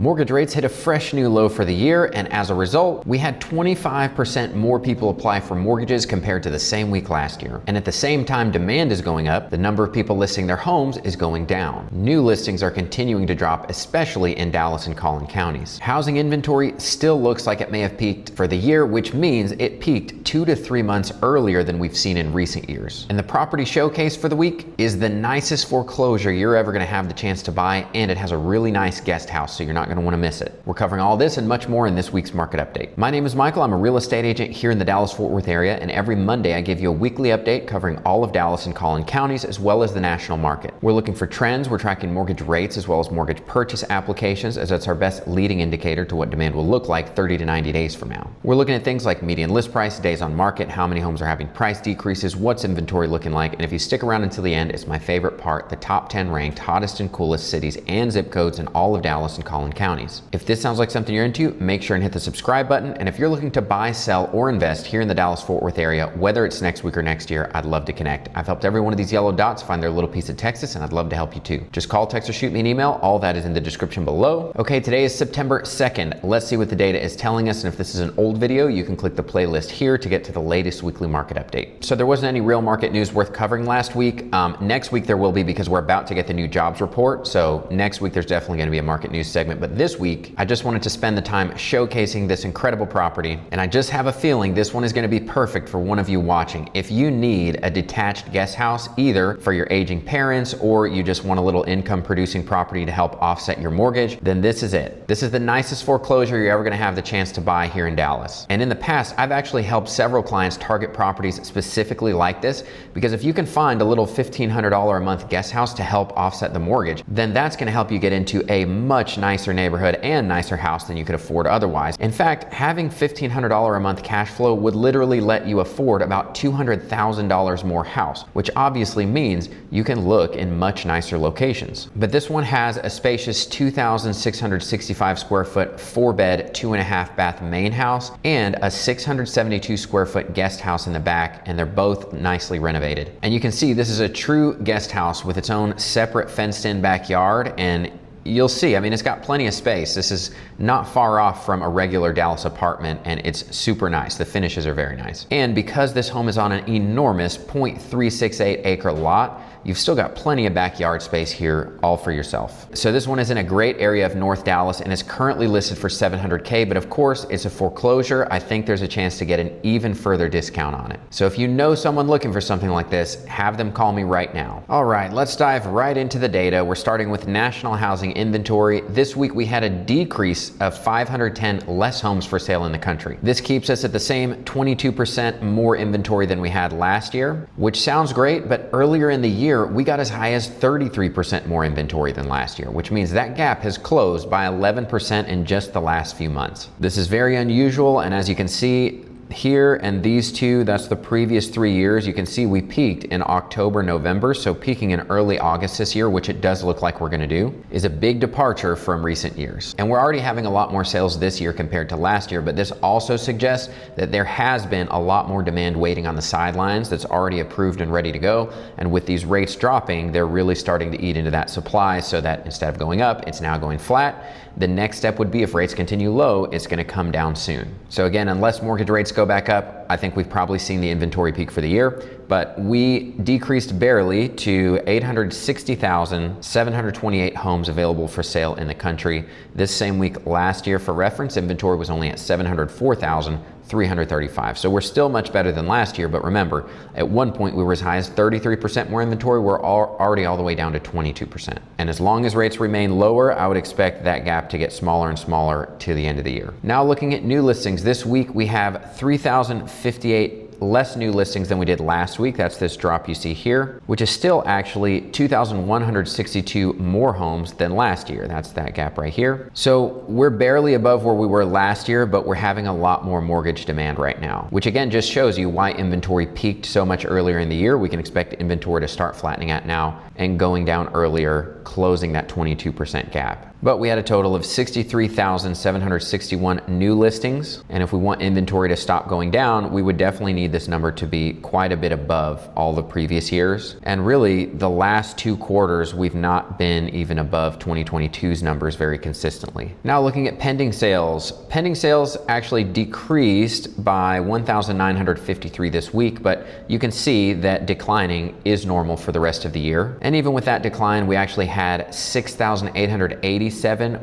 Mortgage rates hit a fresh new low for the year, and as a result, we had 25% more people apply for mortgages compared to the same week last year. And at the same time demand is going up, the number of people listing their homes is going down. New listings are continuing to drop, especially in Dallas and Collin counties. Housing inventory still looks like it may have peaked for the year, which means it peaked 2 to 3 months earlier than we've seen in recent years. And the property showcase for the week is the nicest foreclosure you're ever going to have the chance to buy, and it has a really nice guest house, so you're not going to want to miss it. We're covering all this and much more in this week's market update. My name is Michael. I'm a real estate agent here in the Dallas-Fort Worth area, and every Monday I give you a weekly update covering all of Dallas and Collin counties as well as the national market. We're looking for trends. We're tracking mortgage rates as well as mortgage purchase applications, as that's our best leading indicator to what demand will look like 30 to 90 days from now. We're looking at things like median list price, days on market, how many homes are having price decreases, what's inventory looking like, and if you stick around until the end, it's my favorite part, the top 10 ranked hottest and coolest cities and zip codes in all of Dallas and Collin counties. If this sounds like something you're into, make sure and hit the subscribe button. And if you're looking to buy, sell, or invest here in the Dallas-Fort Worth area, whether it's next week or next year, I'd love to connect. I've helped every one of these yellow dots find their little piece of Texas, and I'd love to help you too. Just call, text, or shoot me an email. All that is in the description below. Okay, today is September 2nd. Let's see what the data is telling us. And if this is an old video, you can click the playlist here to get to the latest weekly market update. So there wasn't any real market news worth covering last week. Next week there will be, because we're about to get the new jobs report. So next week there's definitely going to be a market news segment. But this week, I just wanted to spend the time showcasing this incredible property, and I just have a feeling this one is going to be perfect for one of you watching. If you need a detached guest house, either for your aging parents or you just want a little income producing property to help offset your mortgage, then this is it. This is the nicest foreclosure you're ever going to have the chance to buy here in Dallas. And in the past, I've actually helped several clients target properties specifically like this, because if you can find a little $1,500 a month guest house to help offset the mortgage, then that's going to help you get into a much nicer neighborhood and nicer house than you could afford otherwise. In fact, having $1,500 a month cash flow would literally let you afford about $200,000 more house, which obviously means you can look in much nicer locations. But this one has a spacious 2,665 square foot, 4-bed, 2.5 bath main house, and a 672 square foot guest house in the back, and they're both nicely renovated. And you can see this is a true guest house with its own separate fenced-in backyard, and you'll see, I mean, it's got plenty of space. This is not far off from a regular Dallas apartment, and it's super nice. The finishes are very nice. And because this home is on an enormous 0.368 acre lot, you've still got plenty of backyard space here all for yourself. So this one is in a great area of North Dallas and is currently listed for $700K, but of course it's a foreclosure. I think there's a chance to get an even further discount on it. So if you know someone looking for something like this, have them call me right now. All right, let's dive right into the data. We're starting with national housing inventory. This week we had a decrease of 510 less homes for sale in the country. This keeps us at the same 22% more inventory than we had last year, which sounds great, but earlier in the year we got as high as 33% more inventory than last year, which means that gap has closed by 11% in just the last few months. This is very unusual, and as you can see here and these two, that's the previous 3 years. You can see we peaked in October, November, so peaking in early August this year, which it does look like we're going to do, is a big departure from recent years. And we're already having a lot more sales this year compared to last year, but this also suggests that there has been a lot more demand waiting on the sidelines that's already approved and ready to go. And with these rates dropping, they're really starting to eat into that supply, so that instead of going up, it's now going flat. The next step would be, if rates continue low, it's going to come down soon. So again, unless mortgage rates go back up, I think we've probably seen the inventory peak for the year, but we decreased barely to 860,728 homes available for sale in the country. This same week last year, for reference, inventory was only at 704,335. So we're still much better than last year, but remember, at one point we were as high as 33% more inventory. We're already all the way down to 22%. And as long as rates remain lower, I would expect that gap to get smaller and smaller to the end of the year. Now looking at new listings, this week we have 3,058 less new listings than we did last week. That's this drop you see here, which is still actually 2,162 more homes than last year. That's that gap right here. So we're barely above where we were last year, but we're having a lot more mortgage demand right now, which again just shows you why inventory peaked so much earlier in the year. We can expect inventory to start flattening out now and going down earlier, closing that 22% gap. But we had a total of 63,761 new listings. And if we want inventory to stop going down, we would definitely need this number to be quite a bit above all the previous years. And really, the last 2 quarters, we've not been even above 2022's numbers very consistently. Now looking at pending sales. Pending sales actually decreased by 1,953 this week, but you can see that declining is normal for the rest of the year. And even with that decline, we actually had 6,887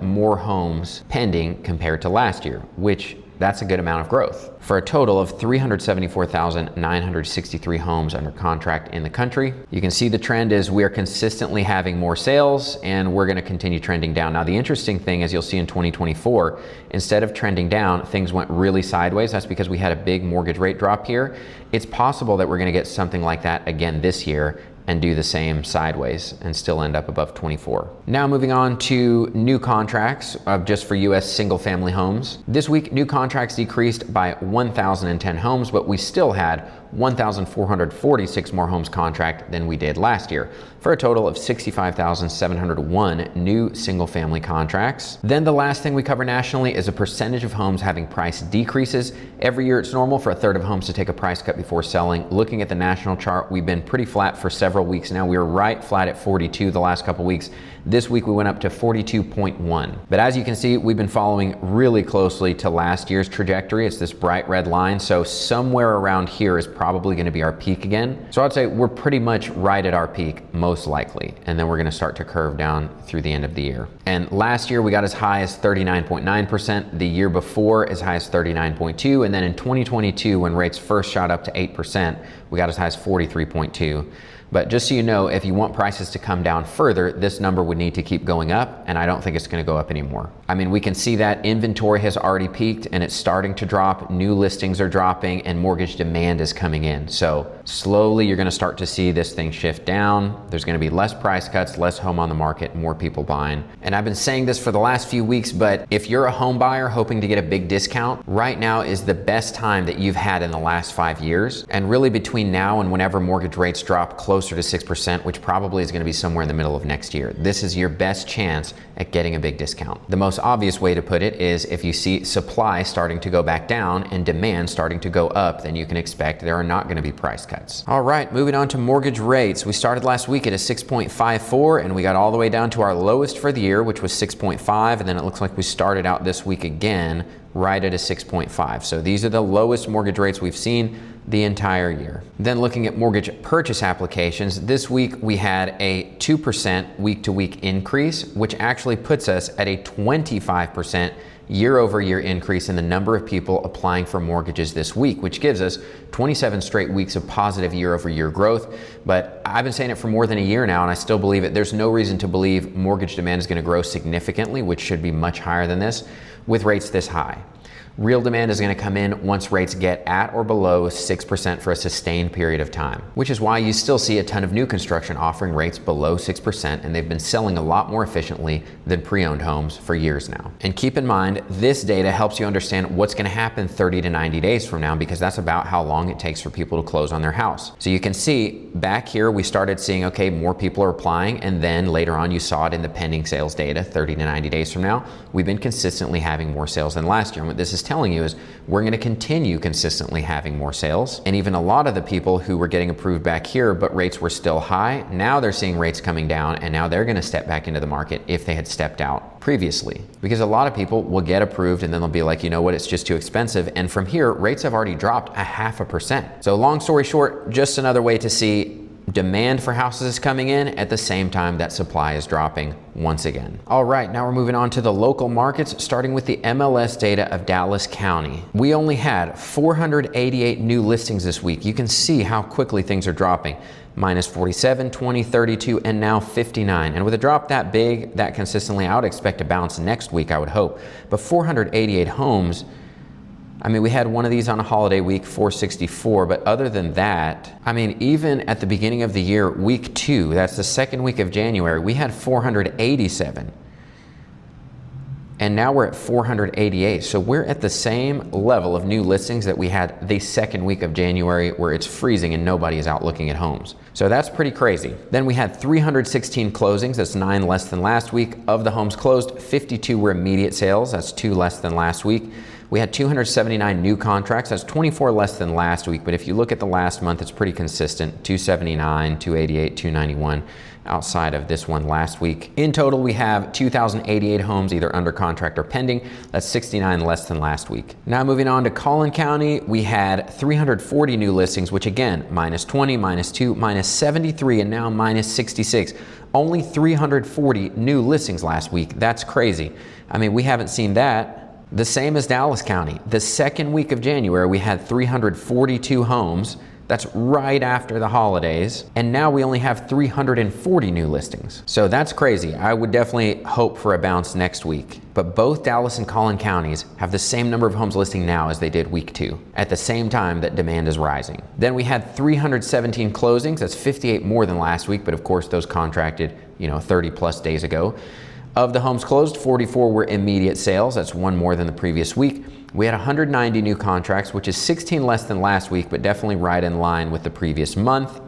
more homes pending compared to last year, which that's a good amount of growth, for a total of 374,963 homes under contract in the country. You can see the trend is we are consistently having more sales, and we're going to continue trending down. Now, the interesting thing is you'll see in 2024, instead of trending down, things went really sideways. That's because we had a big mortgage rate drop here. It's possible that we're going to get something like that again this year and do the same sideways and still end up above 24. Now moving on to new contracts just for US single family homes. This week, new contracts decreased by 1,010 homes, but we still had 1,446 more homes contract than we did last year, for a total of 65,701 new single family contracts. Then the last thing we cover nationally is a percentage of homes having price decreases. Every year it's normal for a third of homes to take a price cut before selling. Looking at the national chart, we've been pretty flat for several weeks now. We were right flat at 42 the last couple weeks. This week we went up to 42.1. But as you can see, we've been following really closely to last year's trajectory. It's this bright red line. So somewhere around here is probably going to be our peak again. So I'd say we're pretty much right at our peak, most likely. And then we're going to start to curve down through the end of the year. And last year we got as high as 39.9%. The year before as high as 39.2. And then in 2022, when rates first shot up to 8%, we got as high as 43.2. But just so you know, if you want prices to come down further, this number would need to keep going up, and I don't think it's going to go up anymore. I mean, we can see that inventory has already peaked and it's starting to drop. New listings are dropping and mortgage demand is coming in. So slowly you're going to start to see this thing shift down. There's going to be less price cuts, less home on the market, more people buying. And I've been saying this for the last few weeks, but if you're a home buyer hoping to get a big discount, right now is the best time that you've had in the last 5 years. And really between now and whenever mortgage rates drop closer to 6%, which probably is going to be somewhere in the middle of next year, this is your best chance at getting a big discount. The most obvious way to put it is if you see supply starting to go back down and demand starting to go up, then you can expect there are not going to be price cuts. All right, moving on to mortgage rates. We started last week at a 6.54 and we got all the way down to our lowest for the year, which was 6.5, and then it looks like we started out this week again right at a 6.5. So these are the lowest mortgage rates we've seen the entire year. Then looking at mortgage purchase applications, this week we had a 2% week-to-week increase, which actually puts us at a 25% year-over-year increase in the number of people applying for mortgages this week, which gives us 27 straight weeks of positive year-over-year growth. But I've been saying it for more than a year now, and I still believe it. There's no reason to believe mortgage demand is going to grow significantly, which should be much higher than this, with rates this high. Real demand is going to come in once rates get at or below 6% for a sustained period of time, which is why you still see a ton of new construction offering rates below 6%, and they've been selling a lot more efficiently than pre-owned homes for years now. And keep in mind, this data helps you understand what's going to happen 30 to 90 days from now, because that's about how long it takes for people to close on their house. So you can see back here, we started seeing, okay, more people are applying, and then later on you saw it in the pending sales data 30 to 90 days from now. We've been consistently having more sales than last year. And what this is telling you is we're going to continue consistently having more sales. And even a lot of the people who were getting approved back here, but rates were still high, now they're seeing rates coming down, and now they're going to step back into the market if they had stepped out previously. Because a lot of people will get approved and then they'll be like, you know what, it's just too expensive. And from here, rates have already dropped 0.5%. So long story short, just another way to see demand for houses is coming in at the same time that supply is dropping once again. All right, now we're moving on to the local markets, starting with the MLS data of Dallas County. We only had 488 new listings this week. You can see how quickly things are dropping. Minus 47, 20, 32, and now 59. And with a drop that big, that consistently, I would expect a bounce next week, I would hope. But 488 homes, I mean, we had one of these on a holiday week, 464, but other than that, I mean, even at the beginning of the year, week 2, that's the second week of January, we had 487. and now we're at 488. So we're at the same level of new listings that we had the second week of January, where it's freezing and nobody is out looking at homes. So that's pretty crazy. Then we had 316 closings. That's 9 less than last week. Of the homes closed, 52 were immediate sales. That's 2 less than last week. We had 279 new contracts. That's 24 less than last week. But if you look at the last month, it's pretty consistent. 279, 288, 291 outside of this one last week. In total, we have 2,088 homes either under contract or pending. That's 69 less than last week. Now moving on to Collin County, we had 340 new listings, which again, minus 20, minus 2, minus 73, and now minus 66. Only 340 new listings last week. That's crazy. I mean, we haven't seen that. The same as Dallas County. The second week of January, we had 342 homes. That's right after the holidays. And now we only have 340 new listings. So that's crazy. I would definitely hope for a bounce next week. But both Dallas and Collin counties have the same number of homes listing now as they did week 2, at the same time that demand is rising. Then we had 317 closings. That's 58 more than last week, but of course those contracted, 30 plus days ago. Of the homes closed, 44 were immediate sales. That's 1 more than the previous week. We had 190 new contracts, which is 16 less than last week, but definitely right in line with the previous month.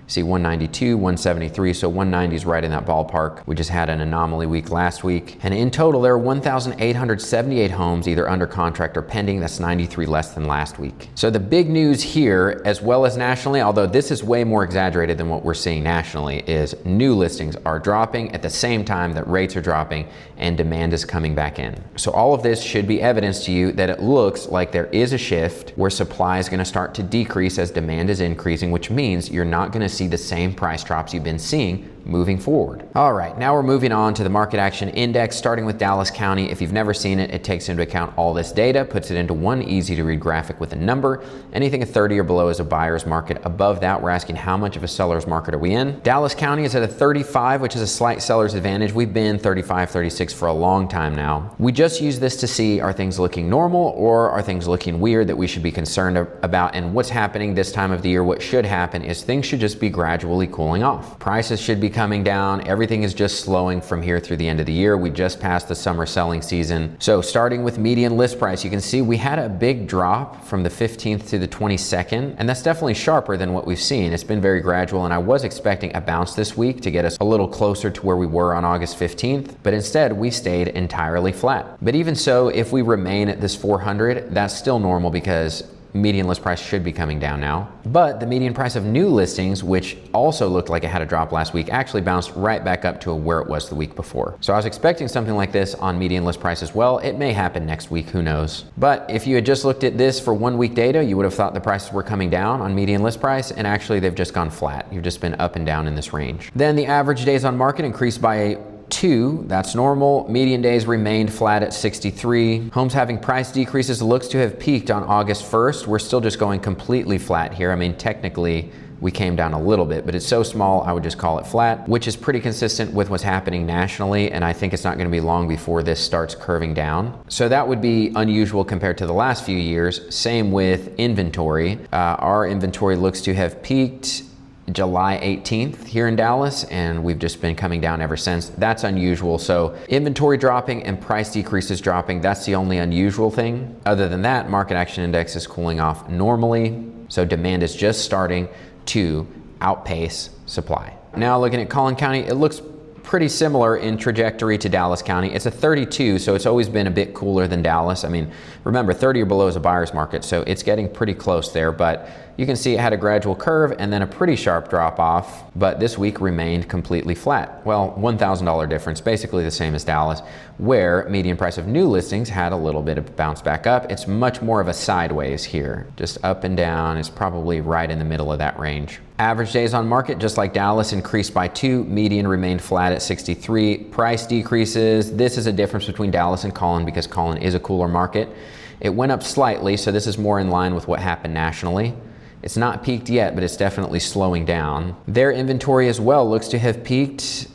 See 192, 173, so 190 is right in that ballpark. We just had an anomaly week last week. And in total, there are 1,878 homes either under contract or pending. That's 93 less than last week. So the big news here, as well as nationally, although this is way more exaggerated than what we're seeing nationally, is new listings are dropping at the same time that rates are dropping and demand is coming back in. So all of this should be evidence to you that it looks like there is a shift where supply is going to start to decrease as demand is increasing, which means you're not going to see the same price drops you've been seeing moving forward. All right, now we're moving on to the market action index, starting with Dallas County. If you've never seen it, it takes into account all this data, puts it into one easy to read graphic with a number. Anything at 30 or below is a buyer's market. Above that, we're asking how much of a seller's market are we in. Dallas County is at a 35, which is a slight seller's advantage. We've been 35, 36 for a long time now. We just use this to see, are things looking normal or are things looking weird that we should be concerned about? And what's happening this time of the year, what should happen is things should just be gradually cooling off. Prices should be coming down. Everything is just slowing from here through the end of the year. We just passed the summer selling season. So starting with median list price, you can see we had a big drop from the 15th to the 22nd, and that's definitely sharper than what we've seen. It's been very gradual, and I was expecting a bounce this week to get us a little closer to where we were on August 15th, but instead we stayed entirely flat. But even so, if we remain at this 400, that's still normal because median list price should be coming down now. But the median price of new listings, which also looked like it had a drop last week, actually bounced right back up to where it was the week before. So I was expecting something like this on median list price as well. It may happen next week, who knows? But if you had just looked at this for 1 week data, you would have thought the prices were coming down on median list price, and actually they've just gone flat. You've just been up and down in this range. Then the average days on market increased by 2, that's normal. Median days remained flat at 63. Homes having price decreases looks to have peaked on August 1st. We're still just going completely flat here. I mean, technically we came down a little bit, but it's so small I would just call it flat, which is pretty consistent with what's happening nationally, and I think it's not going to be long before this starts curving down. So that would be unusual compared to the last few years. Same with inventory. Our inventory looks to have peaked July 18th here in Dallas, and we've just been coming down ever since. That's unusual. So inventory dropping and price decreases dropping, that's the only unusual thing. Other than that, market action index is cooling off normally. So demand is just starting to outpace supply. Now looking at Collin County, it looks pretty similar in trajectory to Dallas County. It's a 32, so it's always been a bit cooler than Dallas. I mean, remember 30 or below is a buyer's market, so it's getting pretty close there, but you can see it had a gradual curve and then a pretty sharp drop off, but this week remained completely flat. Well, $1,000 difference, basically the same as Dallas, where median price of new listings had a little bit of bounce back up. It's much more of a sideways here, just up and down. It's probably right in the middle of that range. Average days on market, just like Dallas, increased by 2. Median remained flat at 63. Price decreases. This is a difference between Dallas and Collin because Collin is a cooler market. It went up slightly, so this is more in line with what happened nationally. It's not peaked yet, but it's definitely slowing down. Their inventory as well looks to have peaked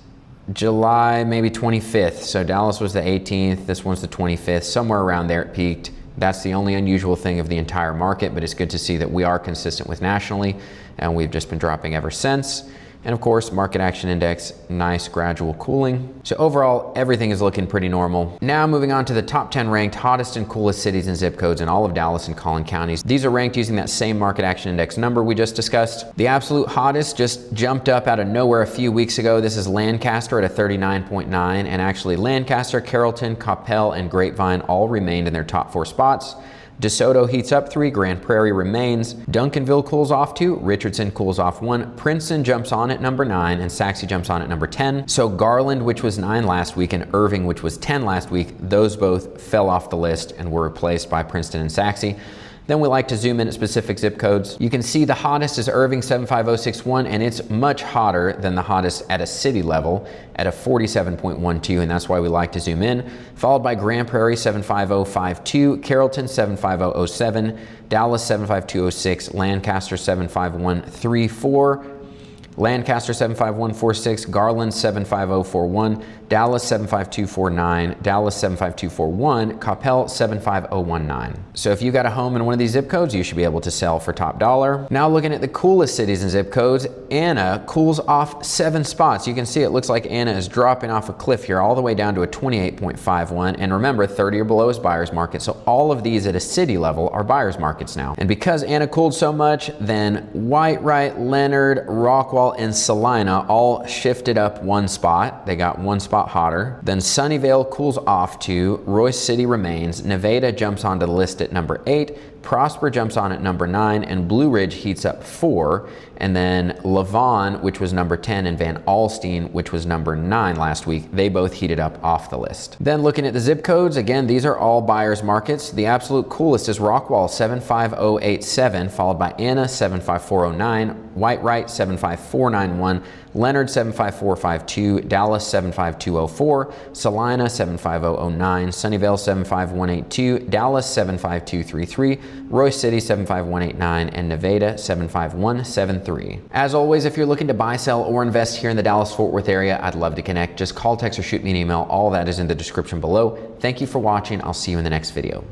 July maybe 25th. So Dallas was the 18th, this one's the 25th, somewhere around there it peaked. That's the only unusual thing of the entire market, but it's good to see that we are consistent with nationally, and we've just been dropping ever since. And of course, market action index, nice gradual cooling. So overall, everything is looking pretty normal. Now moving on to the top 10 ranked hottest and coolest cities and zip codes in all of Dallas and Collin counties. These are ranked using that same market action index number we just discussed. The absolute hottest just jumped up out of nowhere a few weeks ago. This is Lancaster at a 39.9, and actually Lancaster, Carrollton, Coppell, and Grapevine all remained in their top 4 spots. DeSoto heats up 3, Grand Prairie remains, Duncanville cools off 2, Richardson cools off 1, Princeton jumps on at number 9, and Sachse jumps on at number 10. So Garland, which was 9 last week, and Irving, which was 10 last week, those both fell off the list and were replaced by Princeton and Sachse. Then we like to zoom in at specific zip codes. You can see the hottest is Irving 75061, and it's much hotter than the hottest at a city level at a 47.12, and that's why we like to zoom in. Followed by Grand Prairie 75052, Carrollton 75007, Dallas 75206, Lancaster 75134, Lancaster 75146, Garland 75041, Dallas 75249, Dallas 75241, Coppell 75019. So if you got a home in one of these zip codes, you should be able to sell for top dollar. Now looking at the coolest cities and zip codes, Anna cools off 7 spots. You can see it looks like Anna is dropping off a cliff here all the way down to a 28.51. And remember, 30 or below is buyer's market. So all of these at a city level are buyer's markets now. And because Anna cooled so much, then Whitewright, Leonard, Rockwall, and Salina all shifted up 1 spot. They got 1 spot hotter. Then Sunnyvale cools off 2, Royce City remains, Nevada jumps onto the list at number 8, Prosper jumps on at number 9, and Blue Ridge heats up 4, and then Lavon, which was number 10, and Van Alstyne, which was number 9 last week, they both heated up off the list. Then looking at the zip codes, again, these are all buyers markets. The absolute coolest is Rockwall 75087, followed by Anna 75409, Whitewright 75491, Leonard 75452, Dallas 75204, Salina 75009, Sunnyvale 75182, Dallas 75233, Royce City 75189, and Nevada 75173. As always, if you're looking to buy, sell, or invest here in the Dallas-Fort Worth area, I'd love to connect. Just call, text, or shoot me an email. All that is in the description below. Thank you for watching. I'll see you in the next video.